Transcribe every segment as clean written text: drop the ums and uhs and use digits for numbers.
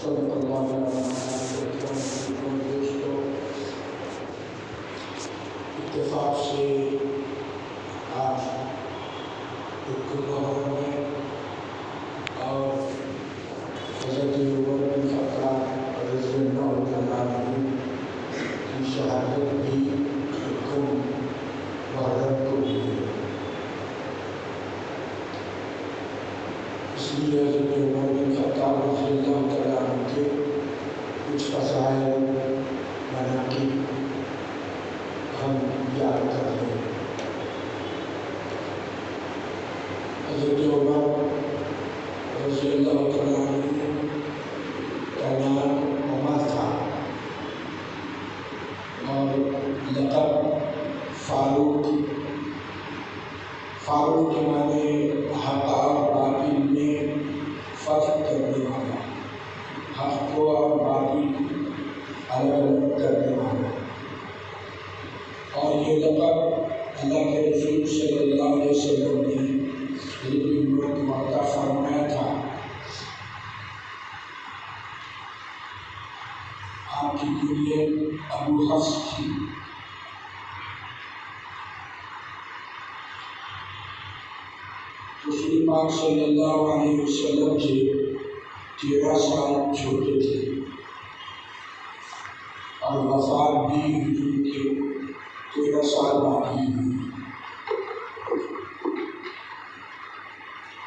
صدق اللہ دوستوں، اتفاق سے آج محرم ہے اور حضرت عمر بن خطاب رضی اللہ تعالیٰ عنہ کی شہادت بھی محرم کو ہوئی ہے۔ اس لیے حضرت عمر بن خطاب رضی اللہ تعالیٰ عنہ کے کچھ فضائل مناقب ہم یاد کر لیں۔ حضرت عمر رضی اللہ تعالیٰ عنہ کا نام عمر تھا اور لقب فاروق کے معنی حق اور باطل میں فرق کرنے والا، حق کو اور باطل الگ الگ کرنے والا، اور یہ لقب اللہ کے رسول صلی اللہ علیہ وسلم نے حضرت فرمایا تھا۔ آپ کی کنیت ابو حفص تھی۔ رسول پاک صلی اللہ علیہ وسلم سے 13 سال چھوٹے تھے اور وفات بھی حضور کے 13 سال باقی ہوئی۔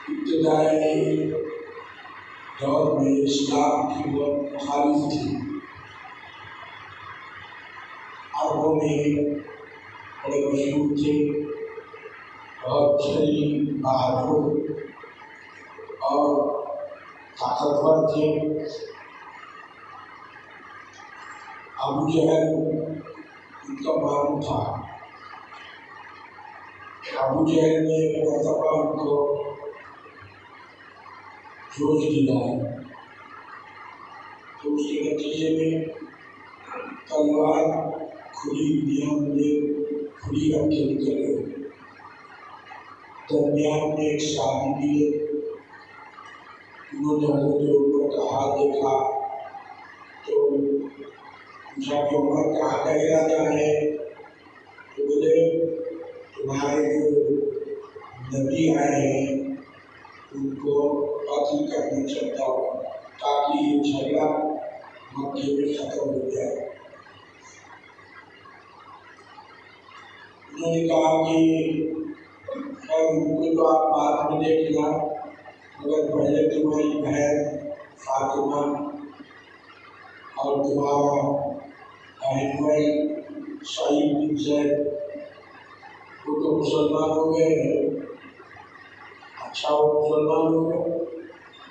ابتدائی دور میں اسلام کی بہت مخالف تھی۔ عربوں میں بڑے مشہور تھے، بہت شریف، بہادر اور طاقتور تھے۔ ابو جہل ان کا معلوم تھا۔ ابو جہل نے ایک مرتبہ ان کو جوش دلایا تو اس کے نتیجے میں تلوار کھلی رکھ کے نکلے۔ درمیان میں ایک صحابی بھی، انہوں نے حضرت عمر کا ہاتھ دیکھا تو پوچھا کہ عمر کہاں کا ارادہ ہے؟ تو بولے تمہارے جو نبی آئے ہیں ان کو قتل کرنا چاہتا ہوں تاکہ یہ جھگڑا مکے میں ختم ہو جائے۔ انہوں نے کہا کہ ان کو تو آپ بعد میں دیکھنا، مگر پہلے تمہاری بہن فاطمہ اور تمہارا بہن بھائی سعید بن زید وہ تو مسلمان ہو گئے ہیں۔ اچھا وہ مسلمان ہو گئے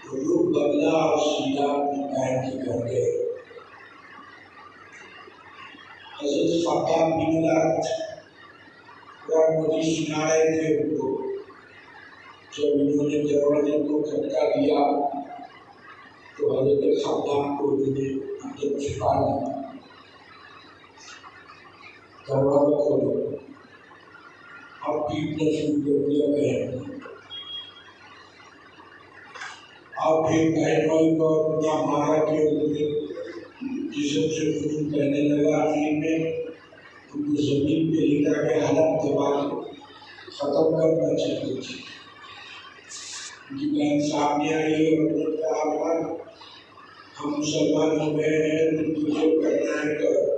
تو لوگ بدلا اور سیدھا اپنی بہن کے گھر گئے۔ حضرت خطاب بن الارت قرآن مجید سنا رہے تھے ان کو۔ جب انہوں نے دروازے کو کھٹکا دیا تو حضرت خطاب کو انہوں نے اندر چھپا لیا۔ دروازہ کھولو، اب پیٹنا شروع کر دیا بہن، اور پھر بہن بھائی کو اتنا مارا کہ انہوں نے جسم سے خون بہنے لگا۔ آخر میں ان کو زمین پہ لٹا کے حلق دبا کے ختم کرنا چاہتے تھے۔ ان کی بہن سامنے آئی اور انہوں نے کہا ہم مسلمان ہو گئے ہیں، تم جو کرنا ہے کرو۔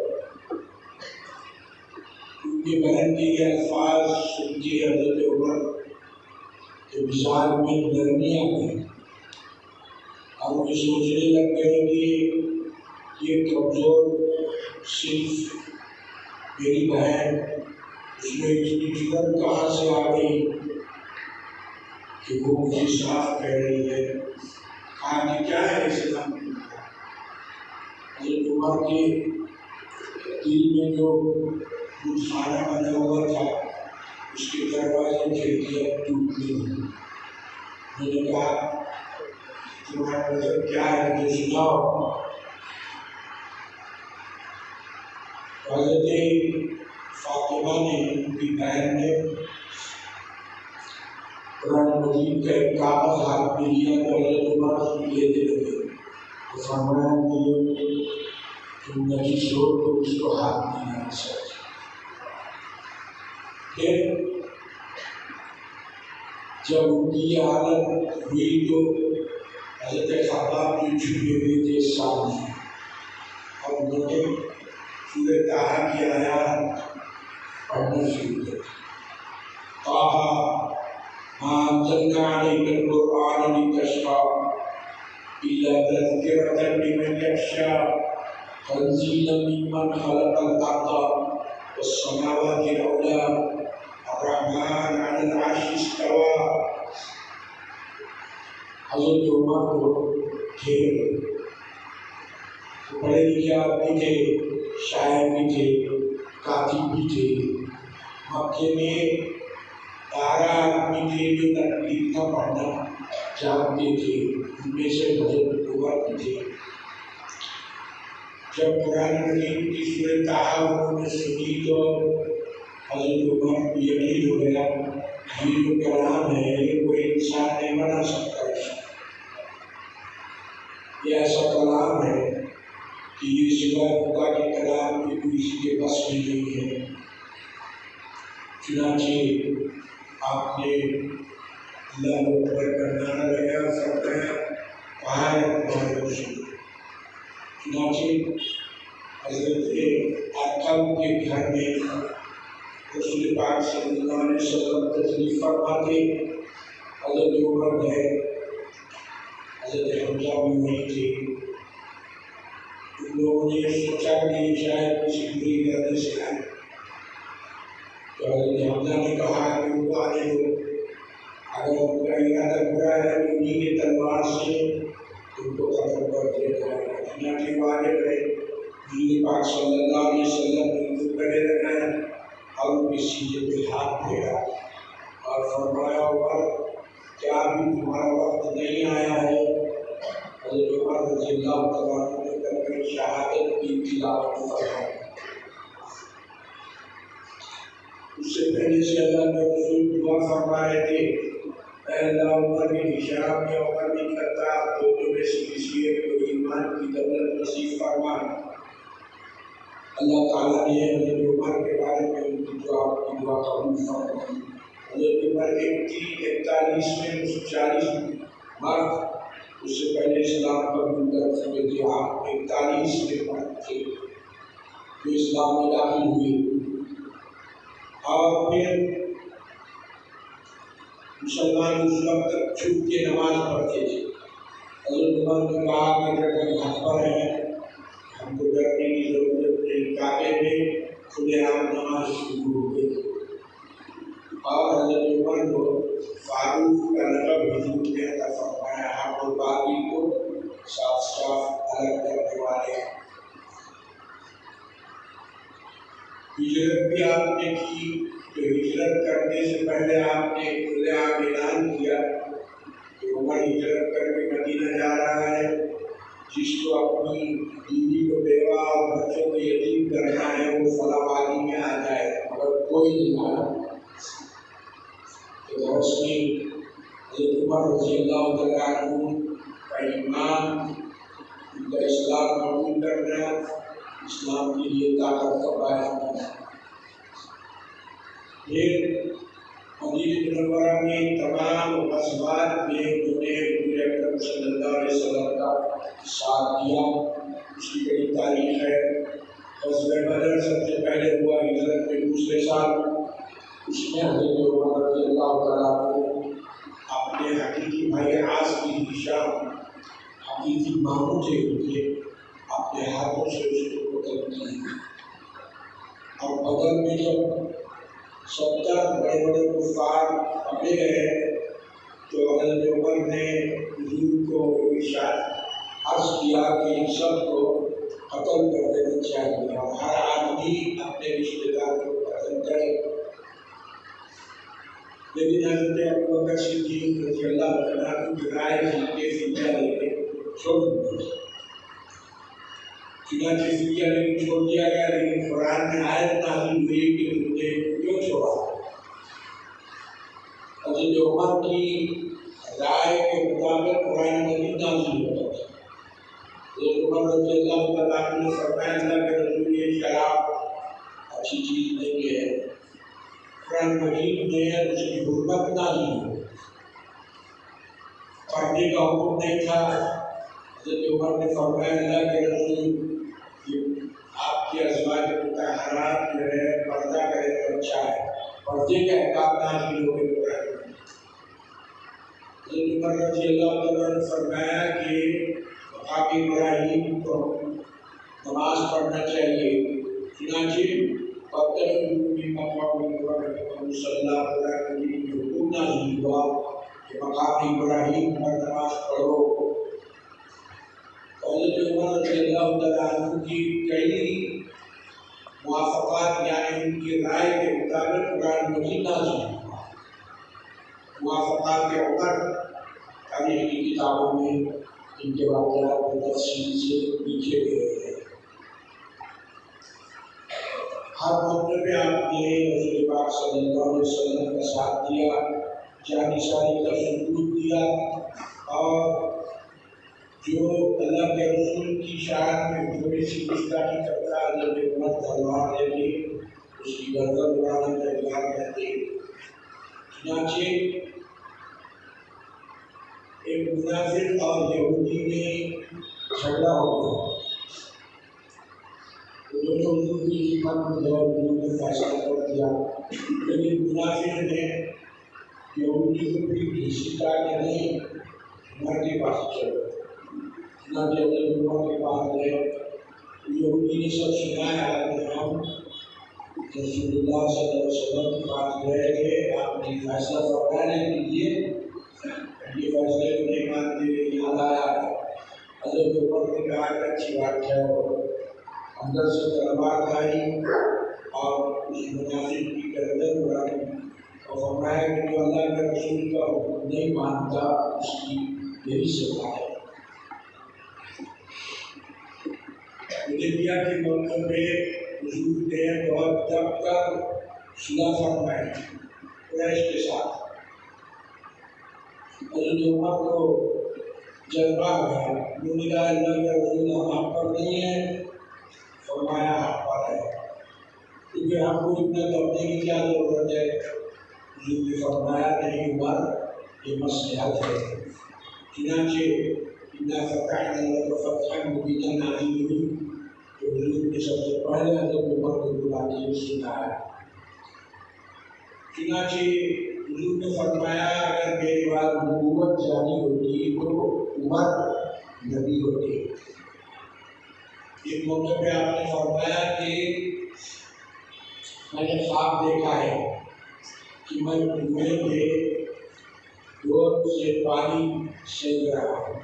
ان کی بہن کے یہ الفاظ سن کے حضرت عمر کے مزاج میں نرمی آ گئی اور وہ سوچنے لگ گئے کہ یہ کمزور صرف میری بہن، اس میں اتنی جرأت کہاں سے آ گئی کہ وہ مجھے صاف کہہ رہی ہے۔ کہا کہ کیا ہے اسلام کی بات؟ حضرت عمر کے دل میں جو کچھ خانہ بنا ہوا تھا اس کے دروازے کھڑکیاں ٹوٹنے لگی۔ انہوں نے کہا تمہارا مطلب کیا ہے مجھے سناؤ۔ حضرت فاطمہ نے، ان کی بہن نے قرآن مجید کا ایک کاغذ ہاتھ میں لیا تو حضرت عمر اس میں لیتے لگے۔ تو فرمایا کہ تم نجس ہو تو اس کو ہاتھ نہیں لگا سکتے۔ پھر جب ان کی حالت ہوئی تو حضرت خباب جو چھپے ہوئے تھے سامنے، اور انہوں نے سورہ طٰہٰ کی آیات پڑھنا شروع کر دیا۔ طٰہٰ مَا أَنزَلْنَا عَلَيْكَ الْقُرْآنَ لِتَشْقَىٰ إِلَّا تَذْكِرَةً لِمَنْ يَخْشَىٰ تَنزِيلًا مِّمَّنْ خَلَقَ الْأَرْضَ وَالسَّمَاوَاتِ الْعُلَىٰ الرَّحْمَٰنُ عَلَى الْعَرْشِ اسْتَوَىٰ۔ حضرت عمر کو گھیر پڑھے لکھے آدمی تھے، شاعر بھی تھے، کاتب بھی تھے، مکے میں 12 آدمی تھے جو لکھنا پڑھنا جانتے تھے، ان میں سے حضرت عمر بھی تھے۔ جب قرآن کریم کی سورہ طٰہٰ انہوں نے سنی تو حضرت عمر کو یقین ہو گیا یہ جو کلام ہے یہ کوئی انسان نہیں بنا سکتا ہے، یہ ایسا کلام ہے کہ یہ سوائے خدا کے کلام کی کوئی کسی کے بس میں نہیں ہے۔ چنانچہ آپ نے اللہ اکبر کا نعرہ لگایا، فرمایا پہاڑ پہاڑ رسول۔ چنانچہ حضرت ارقم کے گھر میں رسول پاک صلی اللہ علیہ وسلم تشریف فرما تھے۔ حضرت عمر گئے، حضرت حمزہ بھی وہیں تھے۔ ان لوگوں نے سوچا کہ شاید کسی بری ارادے سے آئے، تو حضرت حمزہ نے کہا کہ ان کو آنے دو، اگر ان کا ارادہ برا ہے تو انہیں کی تلوار سے ان کو قتل کر دیا جائے گا۔ چنانچہ وہ آگے گئے، حضور پاک صلی اللہ علیہ وسلم نے ان کو گلے لگایا اور ان کے سینے پہ ہاتھ پھیرا اور فرمایا عمر کیا ابھی تمہارا وقت نہیں آیا ہے؟ حضرت عمر رضی اللہ تعالیٰ عنہ نے کلمہ شہادت کی تلاوت فرمائی۔ اس سے پہلے سے اللہ کے رسول دعا فرما رہے تھے، اے اللہ عمر بن ہشام یا عمر بن خطاب دونوں میں سے کسی ایک کو ایمان کی دولت نصیب فرما۔ اللہ تعالیٰ نے حضرت عمر کے بارے میں ان کی دعا قبول فرمائی۔ حضرت عمر 41 میں 40 مرد اس سے پہلے اسلام قبول کر چکے تھے، آپ 41 میں مرد تھے جو اسلام میں داخل ہوئے، اور پھر مسلمان اس وقت تک چھپ کے نماز پڑھتے تھے۔ حضرت عمر نے کہا کہ اگر گھر پر ہیں ہم کو ڈرنے کی ضرورت نہیں، کعبے میں کھلے عام نماز شروع ہو گئی، اور حضرت عمر کو فاروق کا لقب حضور نے عطا فرمایا، حق اور باطل کو صاف صاف الگ کرنے والے۔ ہجرت بھی آپ نے کی، تو ہجرت کرنے سے پہلے آپ نے کھلے عام اعلان کیا کہ عمر ہجرت کر کے مدینہ جا رہا ہے، جس کو اپنی بیوی کو بیوہ اور بچوں کو یتیم کرنا ہے وہ فلاں وادی میں آ جائے، مگر کوئی نہیں آیا۔ تو غوث نے حضرت عمر رضی اللہ تعالیٰ عنہ کا ایمان، ان کا اسلام قبول کرنا، اسلام کے لیے طاقت کا باعث بنا۔ پھر مدینہ منورہ میں تمام غزوات میں انہوں نے حضور اکرم صلی اللہ علیہ وسلم کا ساتھ دیا، اس کی بڑی تاریخ ہے۔ غزوہ بدر سب سے پہلے ہوا ہجرت کے دوسرے سال، اس میں حضرت عمر رضی اللہ تعالیٰ عنہ اپنے حقیقی بھائی عاص بن ہشام، حقیقی ماموں تھے ان کے، اپنے ہاتھوں سے اس کو قتل کیا۔ اور بدر میں جب 70 بڑے بڑے کفار پکڑے گئے تو حضرت عمر نے حضور کو ارشاد عرض کیا کہ ان سب کو قتل کر دینا چاہیے اور ہر آدمی اپنے رشتے دار کو قتل کرے۔ لیکن حضرت ابوبکر صدیق رضی اللہ تعالیٰ عنہ کی رائے تھی کہ فدیہ لے کے چھوڑ دو، چنانچہ فدیہ لے کے چھوڑ دیا گیا، لیکن قرآن میں آیت نازل ہوئی کہ تم نے کیوں چھوڑا؟ حضرت عمر کی رائے کے مطابق قرآن مجید نازل ہوتا تھا، نازل ہو۔ پڑھنے کا حکم نہیں تھا۔ حضرت عمر نے فرمایا اللہ کے رسول آپ کی ازواج مطہرات جو ہے پردہ کرے تو اچھا ہے، پردے کا احکام نازل ہو گئے۔ حضرت عمر رضی اللہ عنہ نے فرمایا کہ مقام ابراہیم کو نماز پڑھنا چاہیے، چنانچہ مقام ابراہیم صلی اللہ علیہ وسلم جو حکم نازل ہوا کہ مقام ابراہیم پر نماز پڑھو۔ حضرت عمر رضی اللہ عنہ کی کئی موافقات یعنی ان کی رائے کے مطابق قرآن مجید نازل ہوا۔ موافقات عمر تاریخ کی کتابوں میں ان کے واقعات تفصیل سے لکھے گئے ہیں۔ ہر موقع پہ آپ نے رسول پاک صلی اللہ علیہ وسلم کا ساتھ دیا، جانشانی کا ثبوت دیا، اور جو اللہ کے رسول کی شان میں تھوڑی سی گستاخی کرتا ہے حضرت عمر تلوار لے کے اس کی گردن اڑانا تیار رہتے۔ چنانچہ ایک منافق اور یہودی میں جھگڑا ہو گیا، دونوں حضور کی خدمت میں گئے، انہوں نے فیصلہ کر دیا، لیکن منافق نے یہودی کو بھی گھسیٹا کہ نہیں عمر کے پاس چلو۔ چنانچہ حضرت عمر کے پاس گئے، یہودی نے سب سنایا کہ ہم رسول اللہ صلی اللہ علیہ وسلم کے پاس گئے تھے، آپ نے فیصلہ فرمایا کیجیے، یہ فیصلے کو نہیں مانتے، یاد آیا۔ حضرت عمر نے کہا کہ اچھی بات ہے، اندر سے تلوار اٹھائی اور اس منافق کی گردن اڑائی اور فرمایا کہ جو اللہ کے رسول کا حکم نہیں مانتا اس کی یہی سزا ہے۔ حدیبیہ کے موقع پہ حضور نے بہت دب کر صلح فرمائی قریش کے ساتھ۔ حضرت عمر کو جذبہ گیا، انہوں نے کہا اللہ کے رسول ہم آپ پر نہیں ہیں، فرمایا آپ پر ہے، کیونکہ ہم کو اتنا کرنے کی کیا ضرورت ہے؟ حضور نے فرمایا نہیں عمر یہ مصلحت ہے۔ چنانچہ انا فتحنا لک فتحا مبینا نازل ہوئی تو حضور نے سب سے پہلے حضرت عمر کو بلا کے سنایا۔ چنانچہ حضور نے فرمایا اگر میری بات نبوت جاری ہوتی تو عمر نبی ہوتے۔ ایک موقع پہ آپ نے فرمایا کہ میں نے خواب دیکھا ہے کہ میں کنویں میں دور سے پانی سینک رہا ہوں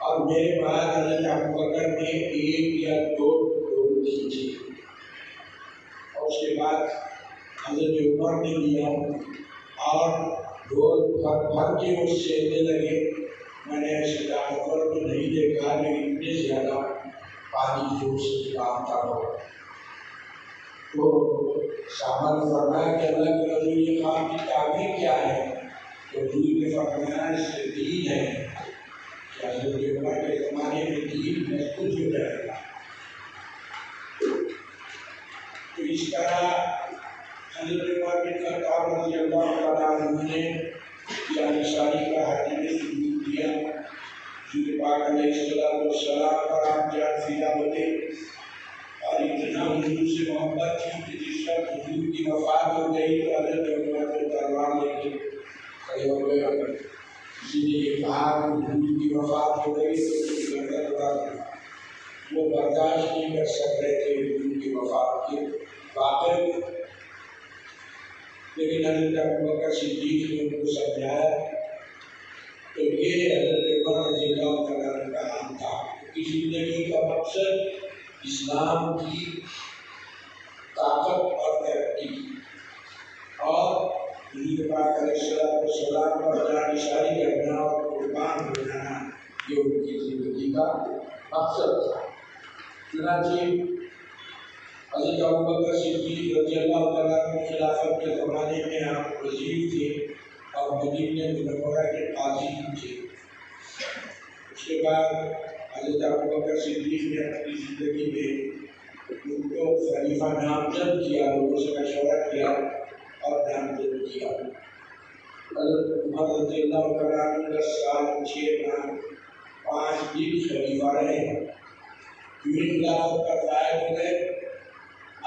اور میرے بعد حضرت ابوبکر نے ایک یا دو ڈول کھینچے اور اس کے بعد حضرت عمر نے لیا اور ڈول بھر بھر کے وہ سینکنے لگے۔ میں نے ایسے طاقتور کو نہیں دیکھا لیکن اتنے زیادہ پانی جو سے نکالتا ہو۔ تو صحابہ نے فرمایا کہ اللہ کے رسول یہ خواب کی تعبیر کیا ہے؟ تو حضور نے فرمایا اس سے دین ہے کہ حضرت عمر کے زمانے میں دین محفوظ ہو جائے گا۔ تو اس طرح حضرت عمر بن خطاب رضی اللہ تعالیٰ عنہ نے جانشانی کا حدیث ثبوت دیا۔ حضور پاک علیہ السلام پر آپ جان فدا ہوتے اور اتنا حضور سے محبت تھی کہ جس وقت حضور کی وفات ہو گئی تو حضرت عمر کو تلوار لے کے کھڑے ہو گئے۔ کسی نے یہ کہا کہ حضور کی وفات ہو گئی تو اس کی گردن اڑا دی، وہ برداشت نہیں کر سک رہے تھے حضور کی وفات کے واقعے، لیکن حضرت ابوبکر صدیق نے ان کو سمجھایا۔ تو یہ حضرت عمر رضی اللہ تعالیٰ کا نام تھا کہ زندگی کا مقصد اسلام کی طاقت اور ترقی اور حضور پاک علیہ السلام پر جانشانی کرنا اور قربان ہو جانا، یہ ان کی زندگی کا مقصد تھا۔ چنانچہ حضرت ابوبکر صدیق رضی اللہ تعالیٰ عنہ خلافت کے زمانے میں آپ وزیر تھے اور مدینہ منورہ کے قاضی تھے۔ اس کے بعد حضرت ابوبکر صدیق نے اپنی زندگی میں ان کو خلیفہ نامزد کیا، لوگوں سے مشورہ کیا اور نامزد کیا۔ حضرت عمر رضی اللہ تعالیٰ عنہ 10 سال 6 ماہ 5 دن خلیفہ رہے۔ پھر خلافت کا فائد ہو گئے۔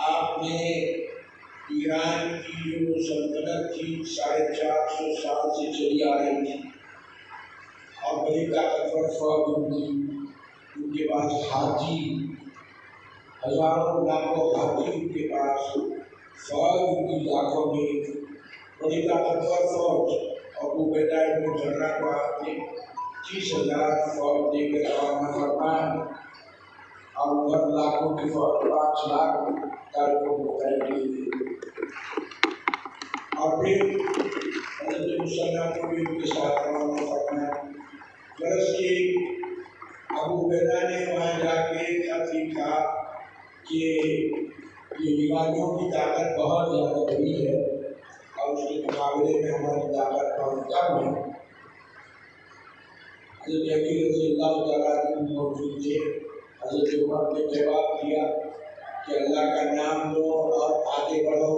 آپ نے ایران کی جو سلطنت تھی 450 سال سے چلی آ رہی تھی اور بڑی طاقتور فوج تھی۔ ان کے پاس ہاتھی، ہزاروں لاکھوں ہاتھی ان کے پاس، فوج ان کی لاکھوں میں، بڑی طاقتور فوج۔ ابو عبیدہ بن جراح کو آپ نے 30,000 فوج دے کر روانہ فرمایا اور ادھر لاکھوں کی فوج 5 لاکھ تارکوں کو طے کی۔ اور پھر حضرت مسلح کو بھی ان کے ساتھ روانہ فرمایا۔ غرض کہ ابو عبیدہ نے وہاں جا کے خط لکھا کہ یہ یونانیوں کی طاقت بہت زیادہ بڑی ہے اور اس کے مقابلے میں ہماری طاقت بہت کم ہے۔ حضرت علی رضی اللہ تعالیٰ عنہ موجود تھے۔ حضرت عمر نے جواب دیا کہ اللہ کا نام لو اور آگے بڑھو۔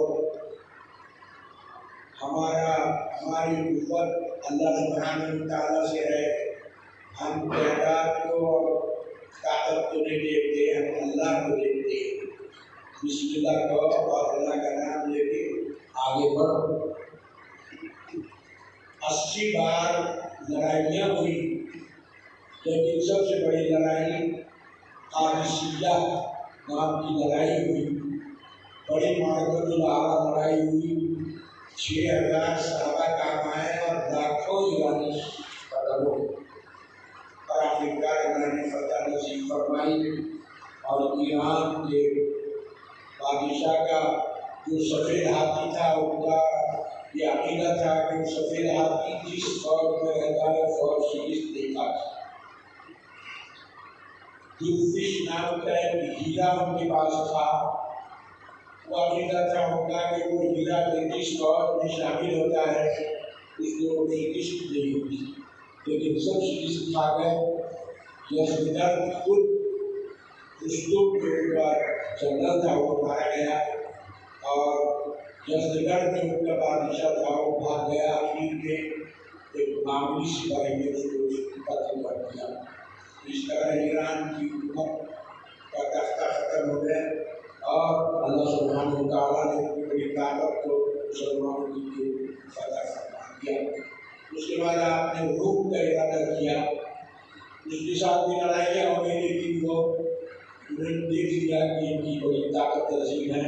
ہماری قوت اللہ سبحانہ وتعالیٰ سے ہے۔ ہم تعداد کو اور طاقت کو نہیں دیکھتے، ہم اللہ کو دیکھتے ہیں۔ بسم اللہ کہو اور اللہ کا نام لے کے آگے بڑھو۔ 80 بار لڑائیاں ہوئی، لیکن سب سے بڑی لڑائی قادسیہ نام کی لڑائی ہوئی۔ بڑی معرکۃ العرب لڑائی ہوئی۔ 6,000 صحابہ کام آئے اور لاکھوں ایرانی قتل ہوئے اور آخرکار اللہ نے فتح نصیب فرمائی۔ اور ایران کے بادشاہ کا جو سفید ہاتھی تھا ان کا یہ عقیدہ تھا کہ سفید ہاتھی جس فوج میں رہتا ہے فوج شکست دیتا ہے۔ دلفش نام کا ایک ہیرا ان کے پاس تھا، وہ عقیدہ تھا ان کا کہ وہ ہیرا جس فوج میں شامل ہوتا ہے اس کو شکست نہیں ہوتی، لیکن سب شکست کھا گئے۔ یزدگرد خود رستم کے اوپر جنرل تھا وہ مارا گیا اور یزدگرد جو ان کا بادشاہ تھا وہ بھاگ گیا۔ آخر میں ایک معمولی سپاہی نے اس کو قتل کر دیا۔ اس طرح ایران کی حکومت کا تختہ ختم ہو گیا اور اللہ سبحانہ وتعالیٰ نے اپنی بڑی طاقت کو مسلمانوں کے لیے فتح فرما دیا۔ اس کے بعد آپ نے روم کا ارادہ کیا، اس کے ساتھ بھی لڑائیاں ہو گئی، لیکن وہ انہوں نے دیکھ لیا کہ ان کی بڑی طاقت عظیم ہے،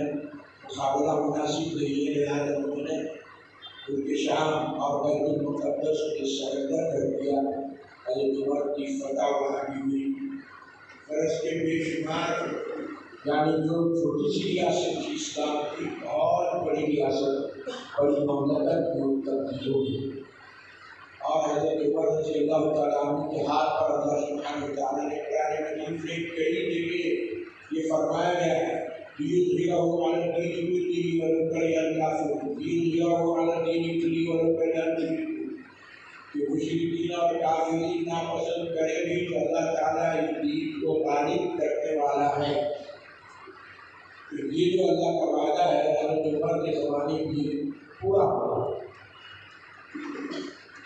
مقابلہ مناسب نہیں ہے، لہٰذا انہوں نے ان کے شام اور بیت المقدس کے سرنڈر کر دیا۔ حضرت عمر کی فتح وہاں بھی ہوئی۔ غرض کے بے شمار یعنی جو چھوٹی سی ریاست تھی اسلام کی بہت بڑی ریاست، بڑی مملکت میں تبدیل ہو گئی۔ اور حضرت عمر رضی اللہ تعالیٰ عنہ کے ہاتھ پر اللہ سبحانہ وتعالیٰ نے قرآن مجید میں کئی جگہ یہ فرمایا گیا ہے لِيُظْهِرَهُ عَلَى الدِّينِ كُلِّهِ وَلَوْ كَرِهَ الْكَافِرُونَ، لِيُظْهِرَهُ عَلَى الدِّينِ كُلِّهِ وَلَوْ كَرِهَ الْمُشْرِكُونَ، کہ مشرکین اور کافرین ناپسند کرے بھی تو اللہ تعالیٰ اس دین کو غالب کرنے والا ہے۔ یہ جو اللہ کا وعدہ ہے حضرت عمر کے زمانے میں پورا ہوا۔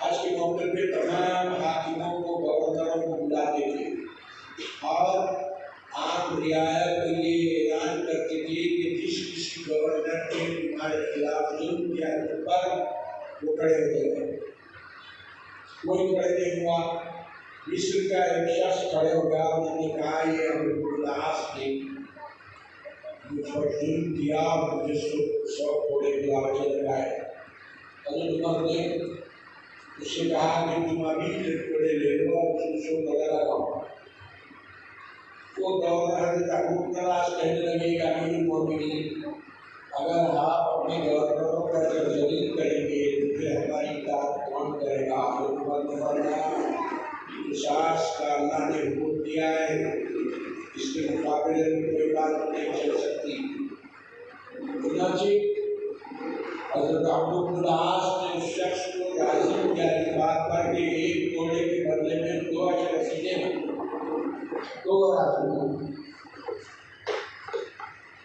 آج کے موقع پہ تمام حاکموں کو گورنروں کو بلاتے تھے اور عام رعایا کو یہ اعلان کرتے تھے کہ جس کسی گورنر نے تمہارے خلاف ظلم کیا ہے پر وہ کھڑے ہو گئے۔ کوئی کھڑے نہیں ہوا۔ مصر کا ایک شخص کھڑے ہو گیا، انہوں نے کہا یہ عمرو بن العاص نے مجھ پر ظلم کیا، مجھے 100 کوڑے کی لاٹھی لگائے۔ حضرت عمر نے اس سے کہا کہ تم ابھی کوڑے لے لو اور اس کو لگا لگاؤ۔ وہ گورنر حضرت عمرو بن العاص کہنے لگے کہ امیر المومنین اگر آپ اپنے گورنروں پر ذلیل کریں گے تو پھر ہماری اطاعت کون کرے گا؟ حضرت عمر نے فرمایا قصاص کا اللہ نے حکم دیا ہے، اس کے مقابلے میں کوئی بات نہیں چل سکتی۔ چنانچہ حضرت عمرو بن العاص نے اس شخص کو راضی کیا اس بات پر کہ ایک کوڑے کے بدلے میں 2 اشرفییں ہیں، 2 راضی ہیں۔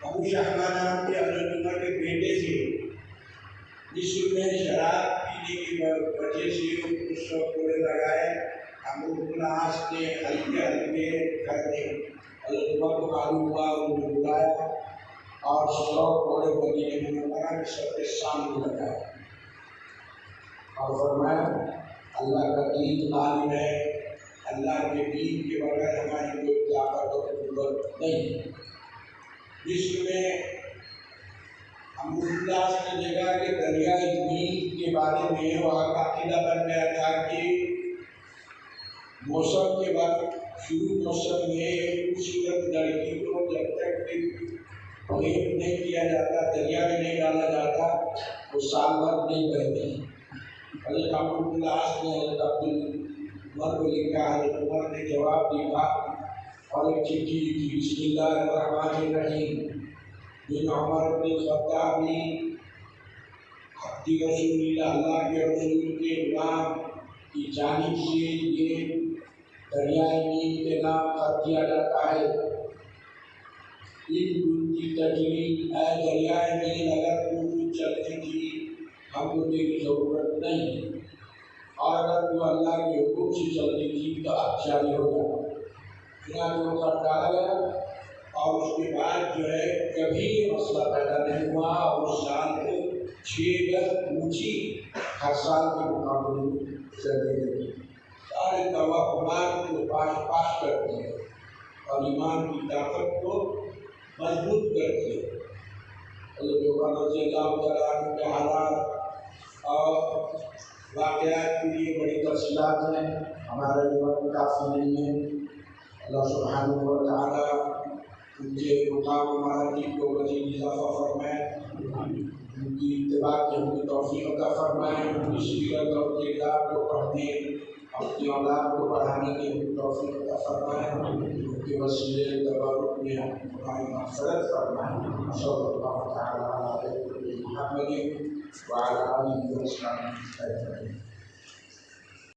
ابو شہبہ نام کے حضرت عمر کے بیٹے تھے، مصر میں شراب پینے کی وجہ سے اس وقت بولے لگائے عمرو بن العاص نے ہلکے ہلکے کر کے حضرت عمر کو معلوم ہوا، انہوں نے بلایا اور 100 گھوڑے مدینے منورہ کے سب کے سامنے لگائے اور فرمایا اللہ کا دین غالب ہے، اللہ کے دین کے بغیر ہماری کوئی طاقت اور قوت نہیں۔ مصر میں عمرو بن العاص نے دیکھا کہ دریائے نیل کے بارے میں وہاں کا عقیدہ بن گیا تھا کہ موسم کے وقت شروع موسم میں خوبصورت لڑکی کو جب تک ریپ نہیں کیا جاتا، دریا میں نہیں ڈالا جاتا، وہ سال بھر نہیں بہتی۔ حضرت عمرو بن العاص نے حضرت عمر کو لکھا، حضرت عمر نے جواب لکھا اور ایک چٹھی لکھی، بسم اللہ الرحمن الرحیم من عمر بن الخطاب عبد رسول اللہ، اللہ کے رسول کے غلام کی جانب سے یہ دریائے نیل کے نام خط کیا جاتا ہے۔ ان کی تجریب اے دریائے نیل اگر تو چلتی تھی ہم کو تیری ضرورت نہیں، اور اگر تو اللہ کے حکم سے چلتی تھی تو اب جاری ہو جاتا۔ چنانچہ وہ خط ڈالا گیا اور اس کے بعد جو ہے کبھی یہ مسئلہ پیدا نہیں ہوا اور اس سال کو 6 گز اونچی ہر سال کے مقابلے چلے گئے، سارے توہمات کو پاش کرتے ہیں اور ایمان کی طاقت کو مضبوط کرتے ہیں۔ حضرت عمر رضی اللہ تعالیٰ عنہ کے حالات اور واقعات کے لیے بڑی تفصیلات ہیں، ہمارے وقت کافی نہیں ہے۔ اللہ سبحانہ و تعالیٰ ان کے مقام و مراتب کو مزید اضافہ فرمائے، ان کی اتباع کی ہمیں توفیق عطا فرمائے، ان کی سیرت اور کردار کو پڑھنے، اپنی اولاد کو پڑھانے کی ہمیں توفیق عطا فرمائے، ان کے وسیلے تبرک میں ہماری مغفرت فرمائے۔ صلی اللہ تعالیٰ علیہ محمد وعلی آلہ وصحبہ اجمعین۔